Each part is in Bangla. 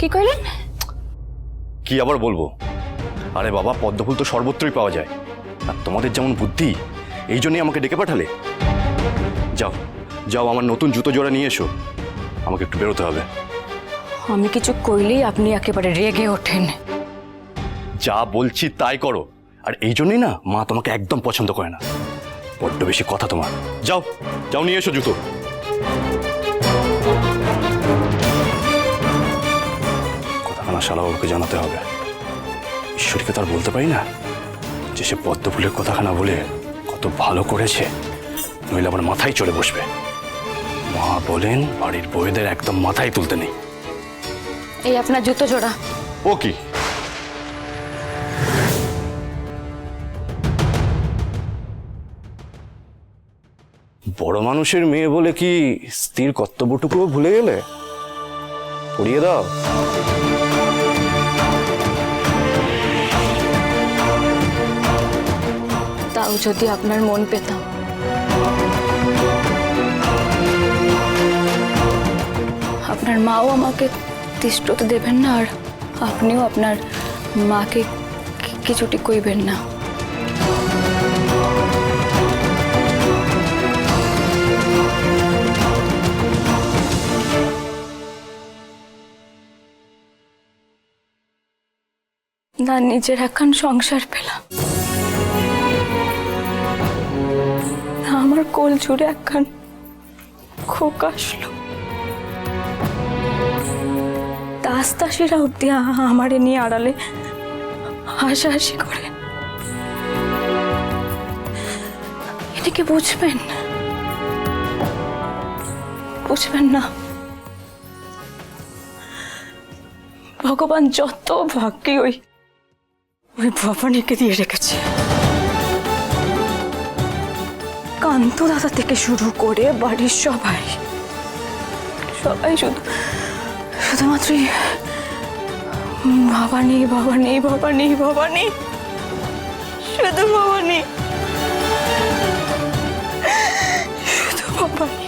কি কইলেন? কি আবার বলবো? আরে বাবা, পদ্মফুল তো সর্বত্রই পাওয়া যায়, আর তোমাদের যেমন বুদ্ধি এই জন্যই আমাকে ডেকে পাঠালে। যাও যাও, আমার নতুন জুতো জোড়া নিয়ে এসো, আমাকে একটু বেরোতে হবে। আমি কিছু কইলেই আপনি একেবারে রেগে ওঠেন। যা বলছি তাই করো, আর এই জন্যই না মা তোমাকে একদম পছন্দ করে না, বড্ড বেশি কথা তোমার। যাও যাও, নিয়ে এসো জুতো। কথাখানা শালাবাবুকে জানাতে হবে। ঈশ্বরীকে তার বলতে পারি না যে সে পদ্মফুলের কথাখানা বলে কত ভালো করেছে, নইলে আমার মাথায় চড়ে বসবে। মা বলেন বাড়ির বউদের একদম মাথায় তুলতে নেই। এই আপনার জুতো জোড়া। ও কি? বড় মানুষের মেয়ে বলে কি স্ত্রীর কর্তব্যটুকুও ভুলে গেলে? পড়িয়ে দাও। তাও যদি আপনার মন পেতাম। আপনার মাও আমাকে তিষ্ঠতে দেবেন না, আর আপনিও আপনার মাকে কিছুটি কইবেন না। না নিজের এখন সংসার পেলাম, না আমার কোল জুড়ে একখান খোকা আসলো। দাসদাসীরা অব্দি আমারে নিয়ে আড়ালে হাসাহাসি করে। এটাকে বুঝবেন বুঝবেন না? ভগবান যত ভাগ্যে ওই ভবানীকে দিয়ে রেখেছে। কান্ত দাদা থেকে শুরু করে বাড়ির সবাই সবাই শুধুমাত্রই ভবানী ভবানী ভবানী ভবানী, শুধু ভবানী, শুধু ভবানী।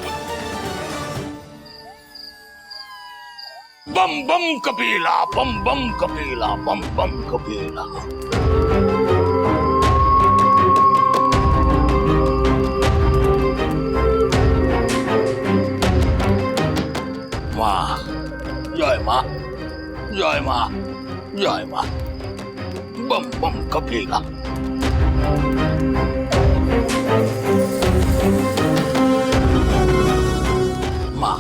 बम बम कपिला, बम बम कपिला, बम बम कपिला। মা জয় মা, জয় মা, জয় মা। बम बम कपिला। মা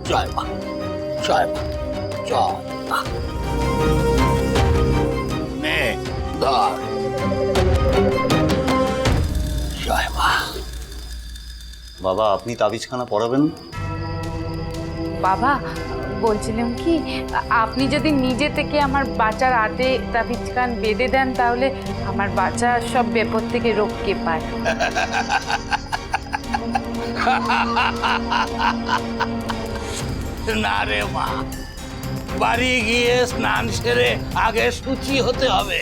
জয় মা, জয় মা, জয় মা। নে ধর। জয় মা। বাবা, আপনি তাবিজখানা পড়াবেন? বাবা বলছিলাম কি, আপনি যদি নিজে থেকে আমার বাচ্চার হাতে তাবিজখান বেঁধে দেন, তাহলে আমার বাচ্চা সব বিপদ থেকে রক্ষে পায়। না রে মা, বাড়ি গিয়ে স্নান সেরে আগে শুচি হতে হবে,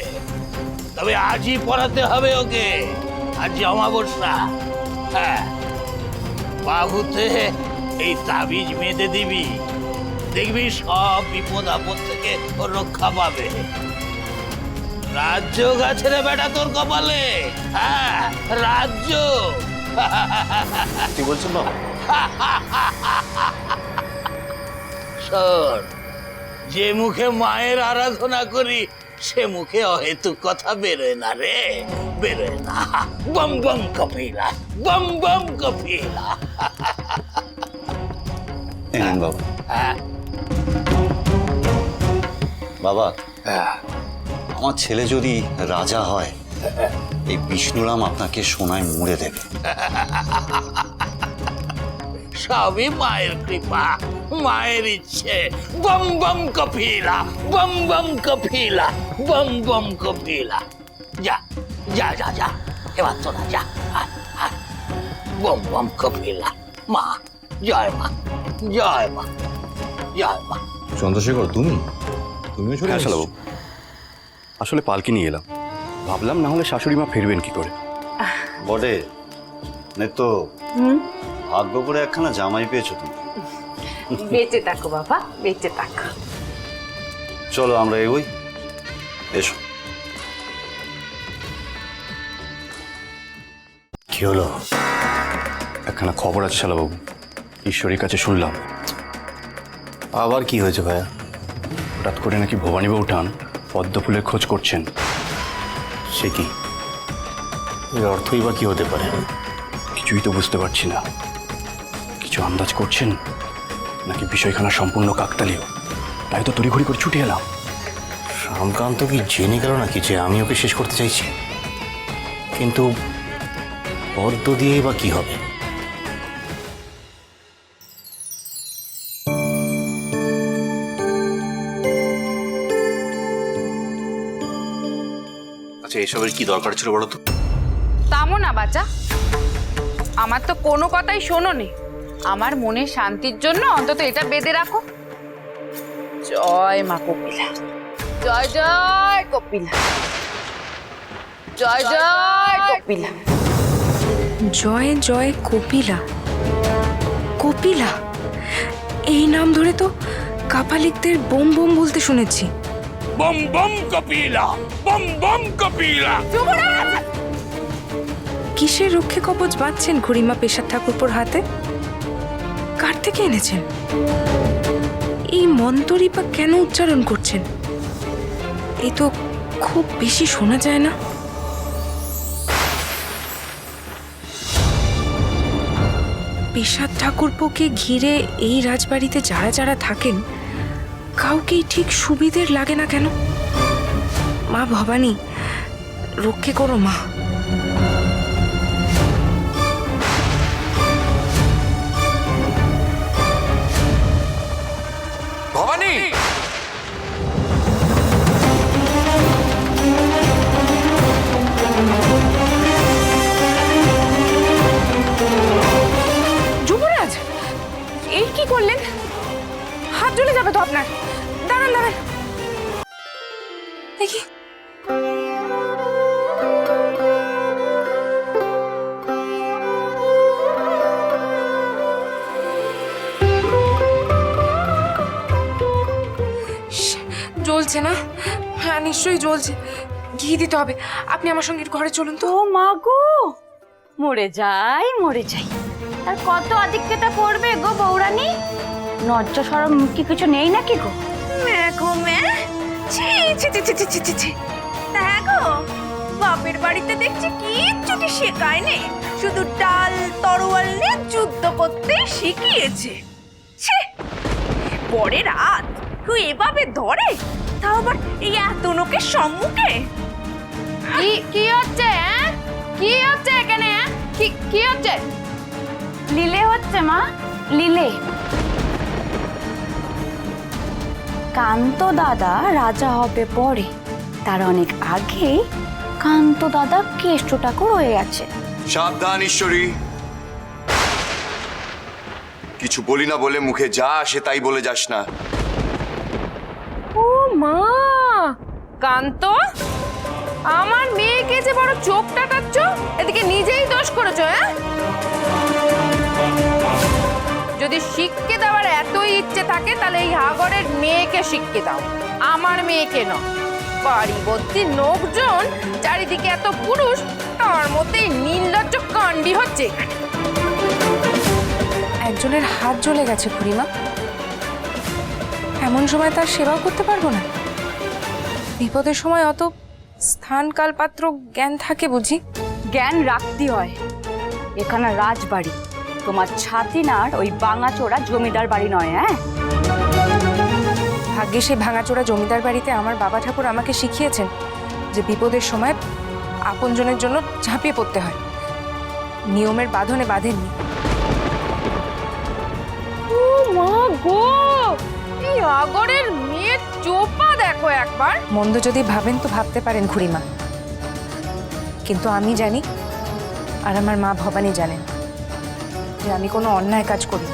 তবে আজই পড়াতে হবে ওকে। আজ অমাবস্যা। হ্যাঁ, বাহুতে এই তাবিজ বেঁধে দিবি, দেখবি সব বিপদ আপদ থেকে ও রক্ষা পাবে। রাজ্য গাছে রে বেটা তোর কপালে। হ্যাঁ, রাজ্য। কি বলছেন বাবা? শোন, যে মুখে মায়ের আরাধনা করি সে মুখে অহেতুক কথা বেরোয় না রে, বেরোয় না। বম বম কপিলা, বম বম কপিলা। এনেন বাবা। হ্যাঁ বাবা, হ্যাঁ। আমার ছেলে যদি রাজা হয়, এই বিষ্ণুরাম আপনাকে সোনায় মুড়ে দেবে। সবই মায়ের কৃপা, মায়ের ইচ্ছে। বম বম কপিলা, বম বম কপিলা, বম বম কপিলা। যা যা যা যা, এবার তোরা যা। বম বম কপিলা। মা জয় মা, জয় মা, জয় মা। চন্দ্রশেখর, তুমিও চলে হ্যাঁ এসেছো? শালাবাবু, আসলে পালকি নিয়ে এলাম, ভাবলাম না হলে শাশুড়ি মা ফিরবেন কি করে। বটে তো ভাগ্য করে একখানা জামাই পেয়েছো তুমি। বেঁচে থাকো বাবা, বেঁচে থাকো। চলো আমরা এগোই, এসো। কি হলো? একখানা খবর আছে শালাবাবু, ঈশ্বরীর কাছে শুনলাম। আবার কি হয়েছে ভাইয়া? হঠাৎ করে নাকি ভবানীবাবু টান পদ্ম ফুলের খোঁজ করছেন। সে কি? এর অর্থই বা কি হতে পারে? কিছুই তো বুঝতে পারছি না। কিছু আন্দাজ করছেন নাকি বিষয়খানা সম্পূর্ণ কাকতালীয়? তাই তো তড়িঘড়ি করে ছুটে এলাম। রামকান্ত কি জেনে গেল নাকি যে আমি ওকে শেষ করতে চাইছি? কিন্তু পদ্ম দিয়েই বা কি হবে? আচ্ছা, এসবের কি দরকার ছিল বলো তো? তামো না বাচ্চা, আমার তো কোনো কথাই শোনোনি। আমার মনের শান্তির জন্য অন্তত এটা বেঁধে রাখো। জয় মা কপিলা, জয় জয় কপিলা, জয় জয় কপিলা। জয় জয় কপিলা। কপিলা এই নাম ধরে তো কাপালিকদের বোম বোম বলতে শুনেছি। বম বম কপিলা, বম বম কপিলা। কিসের রক্ষে কবচ বাঁধছেন খুড়িমা পেশার ঠাকুরপোর হাতে? কার থেকে এনেছেন? এই মন্ত্রই বা কেন উচ্চারণ করছেন? এ তো খুব বেশি শোনা যায় না। পেশার ঠাকুরপোকে ঘিরে এই রাজবাড়িতে যারা যারা থাকেন কাউকেই ঠিক সুবিধের লাগে না কেন? মা ভবানী, রক্ষে করো মা। ভবানী, যুবরাজ, এই কি করলেন? হাত জ্বলে যাবে তো আপনার। দাঁড়ান দাঁড়ান, দেখি। জ্বলছে না? হ্যাঁ নিশ্চয়ই জ্বলছে। ঘি দিতে হবে। আপনি আমার সঙ্গে ঘরে চলুন তো। ও মা গো, মরে যাই মরে যাই। আর কত আদিক্যতা করবে গো বৌরানী? লজ্জা সরম কি কিছু নেই নাকি গো? গো মে, ছি ছি ছি ছি ছি ছি ছি। হ্যাঁ গো, বাপের বাড়িতে দেখছি কিচ্ছুটি শেখায়নি, শুধু ডাল তরোয়াল নিয়ে যুদ্ধ করতে শিখিয়েছে। ছি, পরে রাত কেউ এভাবে ধরে, তাও আবার এই এত লোকের সম্মুখে। কি হচ্ছে? কি হচ্ছে এখানে? কি হচ্ছে? লীলে হচ্ছে মা, লীলে। কান্ত দাদা রাজা হবে পরে, তার অনেক আগে কান্ত দাদা কেষ্ট ঠাকুর হয়ে গেছে। সাবধান ঈশ্বরী, কিছু বলি না বলে মুখে যা আসে তাই বলে যাস না। ও মা, কান্ত, আমার মেয়েকে যে বড় চোখ টাকাচ্ছ, এদিকে নিজেই দোষ করেছো। হ্যাঁ, যদি শিক্ষা দেওয়ার এতই ইচ্ছে থাকে তাহলে এই হাগরের মেয়েকে শিক্ষা দাও, আমার মেয়েকে নয়। বাড়িবর্তী লোকজন, চারিদিকে এত পুরুষ, তার মধ্যে নির্লজ্জ কাণ্ডি হচ্ছে। একজনের হাত জ্বলে গেছে খুড়িমা, এমন সময় তার সেবা করতে পারবো না? বিপদের সময় অত স্থান কাল পাত্র জ্ঞান থাকে বুঝি? জ্ঞান রাখতে হয়। এখানে রাজবাড়ি, তোমার ছাতিনার ওই ভাঙাচোরা জমিদার বাড়ি নয়। হ্যাঁ, ভাগ্যে সে ভাঙাচোরা জমিদার বাড়িতে আমার বাবা ঠাকুর আমাকে শিখিয়েছেন যে বিপদের সময় আপনজনের জন্য ঝাঁপিয়ে পড়তে হয়, নিয়মের বাঁধনে বাঁধেননি। ও মা গো, এই হাগরের মেয়ের চোপা দেখো একবার। মন্দ যদি ভাবেন তো ভাবতে পারেন খুড়িমা, কিন্তু আমি জানি আর আমার মা ভবানী জানেন যে আমি কোনো অন্যায় কাজ করি।